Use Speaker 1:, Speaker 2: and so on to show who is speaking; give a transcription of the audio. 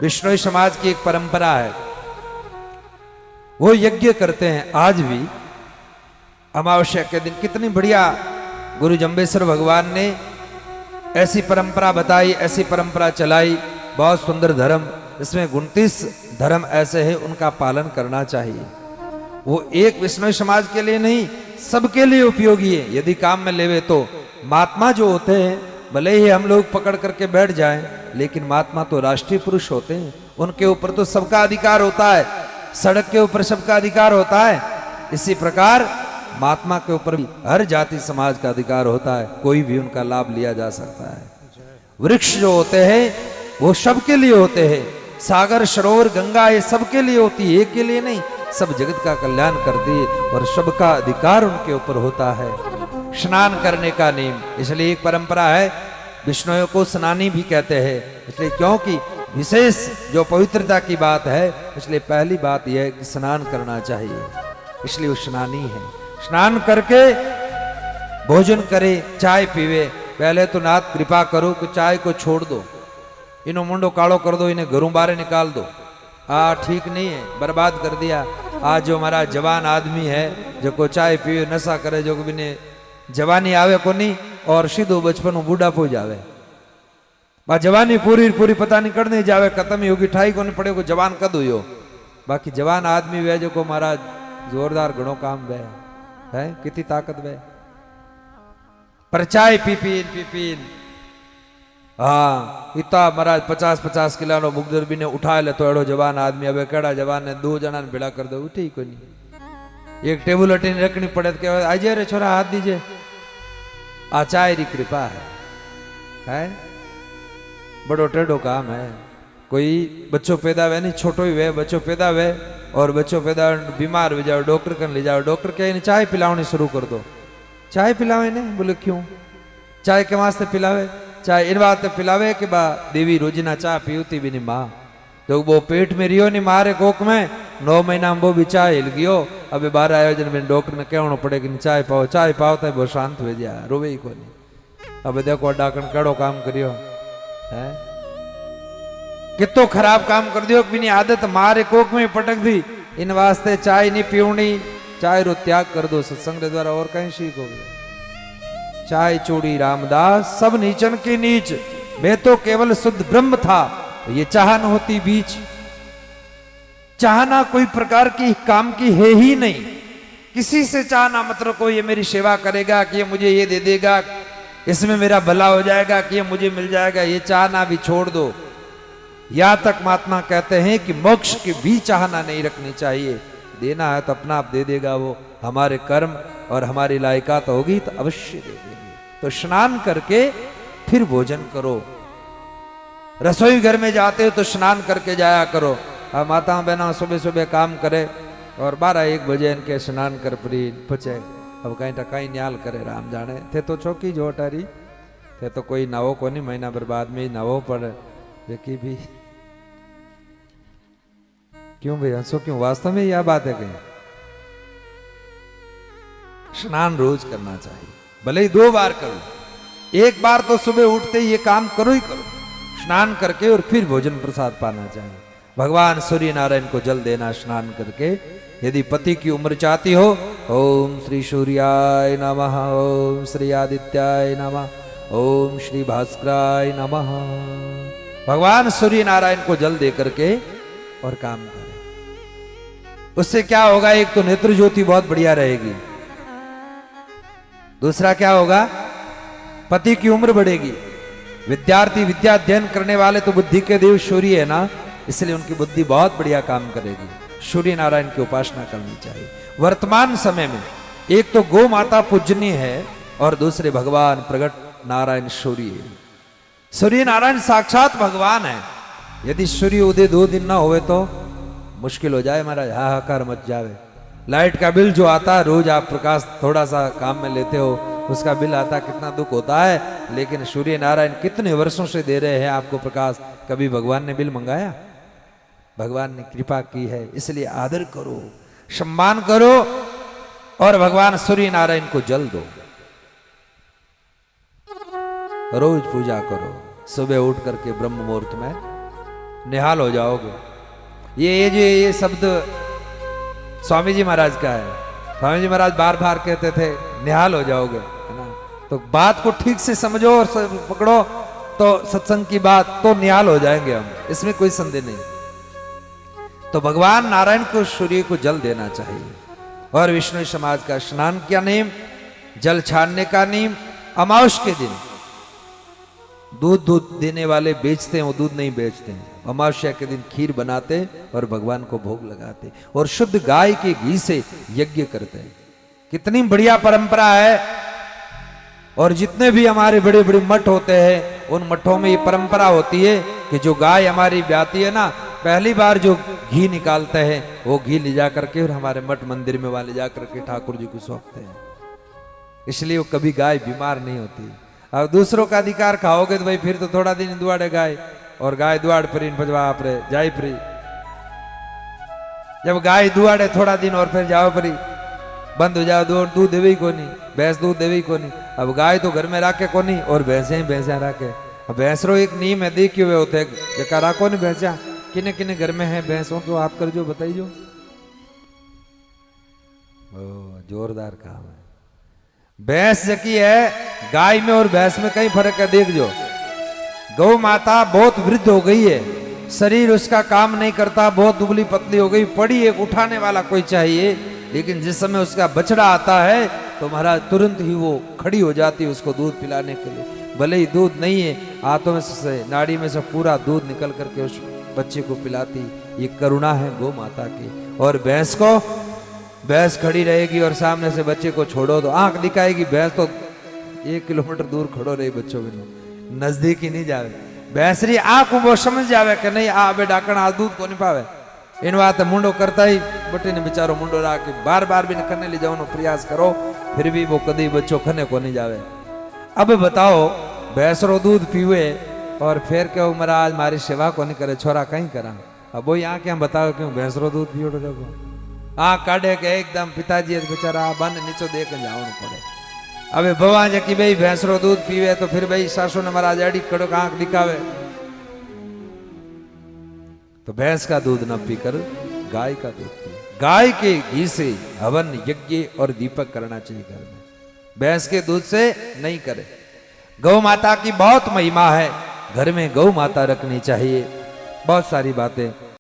Speaker 1: विष्णोई समाज की एक परंपरा है, वो यज्ञ करते हैं आज भी अमावस्या के दिन। कितनी बढ़िया गुरु जंबेश्वर भगवान ने ऐसी परंपरा बताई, ऐसी परंपरा चलाई। बहुत सुंदर धर्म, इसमें 29 धर्म ऐसे हैं, उनका पालन करना चाहिए। वो एक विष्णु समाज के लिए नहीं, सबके लिए उपयोगी है यदि काम में लेवे तो। महात्मा जो होते हैं, भले ही हम लोग पकड़ करके बैठ जाएं, लेकिन महात्मा तो राष्ट्रीय पुरुष होते हैं, उनके ऊपर तो सबका अधिकार होता है, सड़क के ऊपर सबका अधिकार होता है। इसी प्रकार महात्मा के ऊपर भी हर जाति समाज का अधिकार होता है, कोई भी उनका लाभ लिया जा सकता है। वृक्ष जो होते हैं वो सबके लिए होते हैं, सागर सरोवर गंगा ये सबके लिए होती है, एक के लिए नहीं, सब जगत का कल्याण करती है और सबका अधिकार उनके ऊपर होता है। स्नान करने का नियम, इसलिए एक परंपरा है, विष्णुओं को स्नानी भी कहते हैं, इसलिए क्योंकि विशेष जो पवित्रता की बात है, इसलिए पहली बात यह है कि स्नान करना चाहिए, इसलिए वो स्नानी है। स्नान करके भोजन करे, चाय पीवे। पहले तो नाथ कृपा करो कि चाय को छोड़ दो, इन्हों मुंडो कालो कर दो, इन्हें घरों बाहर निकाल दो। ठीक नहीं है, बर्बाद कर दिया। आज जो हमारा जवान आदमी है जो को चाय पीवे, नशा करे, जो भी ने जवानी आवे को नहीं और सीधो बचपन में बूढ़ा हो जावे। जवानी पूरी पूरी पता नहीं करने जावे, खत्म ही होगी, ठाई को नहीं पड़े को जवान कद हुई। बाकी जवान आदमी वे जो को महाराज जोरदार घणो काम वे है, कितनी ताकत वे। पर चाय पीपीन हाँ इतना महाराज 50-50 किलो नो मुगदर भी ने उठा ले तो एड़ो जवान आदमी। अब केड़ा जवान ने 2 जना ने भेड़ा कर दो, उठी ही कोई नहीं। एक टेबल अटी रखनी पड़े तो कहवा आइए रे छोरा हाथ दीजिए। आ चाय री कृपा है बड़ो टेढ़ो काम है। कोई बच्चों पैदा हुए नहीं, छोटो ही वे बच्चों पैदा हुए और बच्चों पैदा बीमार हो जाओ, डॉक्टर कन ले जाओ, डॉक्टर कहे चाय पिलावनी शुरू कर दो। चाय पिलावे ने बोले क्यों? चाय के वास्ते पिलावे, चाय इन बात पिलावे कि बा देवी रोजिना चाय पीती भी नहीं माँ, तो वो पेट में रियो नहीं मारे कोक में 9 महीना में वो भी चाय हिल गयो। अबे 12 आयोजन में डॉक्टर ने कहना पड़े कि चाय पाओ तो वो शांत हो जाए, रोवे ही को नहीं। अब देखो डाकन कड़ो काम करियो है, कितो खराब काम कर दियो कि आदत मारे कोक में पटक दी। इन वास्ते चाय नहीं पीवनी, चाय रो त्याग कर दो सत्संग के द्वारा, और कहीं सीखोगे। चाय चूड़ी रामदास सब नीचन के नीच, मैं तो केवल शुद्ध ब्रह्म था, ये चाहन होती बीच। चाहना कोई प्रकार की काम की है ही नहीं, किसी से चाहना मतलब को ये मेरी सेवा करेगा, कि ये मुझे ये दे देगा, इसमें मेरा भला हो जाएगा, कि ये मुझे मिल जाएगा, ये चाहना भी छोड़ दो। यहाँ तक महात्मा कहते हैं कि मोक्ष की भी चाहना नहीं रखनी चाहिए। देना है तो अपना आप दे देगा वो, हमारे कर्म और हमारी लायकात होगी तो अवश्य दे देंगे। तो स्नान करके फिर भोजन करो। रसोई घर में जाते हो तो स्नान करके जाया करो। अब माता बहना सुबह सुबह काम करे और 12-1 बजे इनके स्नान कर परी पचे। अब कहीं टकाई न्याल करे राम जाने। थे तो चौकी जो हटारी थे तो कोई नावो को नहीं, महीना बर्बाद में ही नावो पड़े देखी भी। क्यों भाई हंसो क्यों? वास्तव में यह बात है कहीं स्नान रोज करना चाहिए, भले ही 2 बार करो, 1 बार तो सुबह उठते ही ये काम करो ही करो, स्नान करके और फिर भोजन प्रसाद पाना चाहिए। भगवान सूर्य नारायण को जल देना स्नान करके। यदि पति की उम्र चाहती हो, ओम श्री सूर्याय नमः, ओम श्री आदित्याय नमः, ओम श्री भास्कराय नमः। भगवान सूर्य नारायण को जल दे करके और काम करें। उससे क्या होगा? एक तो नेत्र ज्योति बहुत बढ़िया रहेगी, दूसरा क्या होगा? पति की उम्र बढ़ेगी। विद्यार्थी विद्या अध्ययन करने वाले तो बुद्धि के देव सूर्य है ना, इसलिए उनकी बुद्धि बहुत बढ़िया काम करेगी। सूर्य नारायण की उपासना करनी चाहिए। वर्तमान समय में एक तो गौ माता पूजनीय है और दूसरे भगवान प्रगट नारायण सूर्य। सूर्य नारायण साक्षात भगवान है। यदि सूर्य उदय 2 दिन ना होवे तो मुश्किल हो जाए महाराज, हाहाकार मच जावे। लाइट का बिल जो आता है रोज, आप प्रकाश थोड़ा सा काम में लेते हो, उसका बिल आता, कितना दुख होता है। लेकिन सूर्य नारायण कितने वर्षों से दे रहे हैं आपको प्रकाश, कभी भगवान ने बिल मंगाया? भगवान ने कृपा की है, इसलिए आदर करो, सम्मान करो और भगवान सूर्य नारायण को जल दो। रोज पूजा करो, सुबह उठ करके ब्रह्म मुहूर्त में निहाल हो जाओगे। ये शब्द स्वामी जी महाराज का है। स्वामी जी महाराज बार बार कहते थे निहाल हो जाओगे, है ना। तो बात को ठीक से समझो और पकड़ो तो सत्संग की बात, तो निहाल हो जाएंगे हम, इसमें कोई संदेह नहीं। तो भगवान नारायण को सूर्य को जल देना चाहिए। और विष्णु समाज का स्नान का नियम, जल छाड़ने का नियम, अमावस के दिन दूध देने वाले बेचते हैं, वो दूध नहीं बेचते हैं। अमावस्या के दिन खीर बनाते और भगवान को भोग लगाते और शुद्ध गाय के घी से यज्ञ करते हैं। कितनी बढ़िया परंपरा है। और जितने भी हमारे बड़े बड़े मठ होते हैं, उन मठों में ये परंपरा होती है कि जो गाय हमारी ब्याती है ना, पहली बार जो घी निकालते हैं वो घी ले जा करके और हमारे मठ मंदिर में वाले जा करके ठाकुर जी को सौंपते हैं। इसलिए वो कभी गाय बीमार नहीं होती। अब दूसरों का अधिकार खाओगे तो भाई फिर तो थोड़ा दिन दुआड़े गाय, और गाय दुआड़ पर भजवा आपरे जाई परी। जब गाय दुआड़े थोड़ा दिन और फिर जाओ परी, बंद हो जाओ, दूध देवे ही कोनी, भैंस दूध देवे ही कोनी। अब गाय तो घर में राखे कोनी और भैंसे ही भैंसा राखे। अब भैंसरो एक नियम है, देखिए हुए होते जका राखो नहीं भैंसा, किने किने घर में है भैंसों तो आप कर जो बताइए। जोरदार काम है। भैंस जकी है, गाय में और भैंस में कई फर्क है। देख जो गौ माता बहुत वृद्ध हो गई है, शरीर उसका काम नहीं करता, बहुत दुबली पतली हो गई, पड़ी एक उठाने वाला कोई चाहिए। लेकिन जिस समय उसका बछड़ा आता है तो महाराज तुरंत ही वो खड़ी हो जाती है उसको दूध पिलाने के लिए। भले ही दूध नहीं है, हाथों में से नाड़ी में से पूरा दूध निकल करके उस बच्चे को पिलाती। ये करुणा है गौ माता की। और भैंस को, भैंस खड़ी रहेगी और सामने से बच्चे को छोड़ो तो आंख दिखाएगी। भैंस तो 1 किलोमीटर दूर खड़ो रही, बच्चों में नजदीक ही नहीं जावे। भैंसरी आंख वो समझ जावे कि नहीं आ बे डाकण आ दूध को नहीं पावे, इन बात मुंडो करता ही बटे ने बेचारो मुंडो रा के बार बार भी खने ले जाओ प्रयास करो, फिर भी वो कभी बच्चों खने को नहीं जावे। अब बताओ भैंसरो दूध पीवे और फिर क्यों महाराज मारी सेवा को नहीं करे, छोरा कहीं करा। अब वो यहाँ क्या बताओ क्यों भैंसरो दूध पियो देखो, आँख काढ़े के एकदम पिताजी बेचारा बन नीचो देख जाओ पड़े। अबे भगवान जी की भाई भैंसरो दूध पीवे तो फिर भाई सासू ने महाराज अड़ी कड़ो आंख दिखावे। तो भैंस का दूध न पीकर गाय का दूध पिए। गाय के घी से हवन यज्ञ और दीपक करना चाहिए घर में, भैंस के दूध से नहीं करे। गौ माता की बहुत महिमा है, घर में गौ माता रखनी चाहिए। बहुत सारी बातें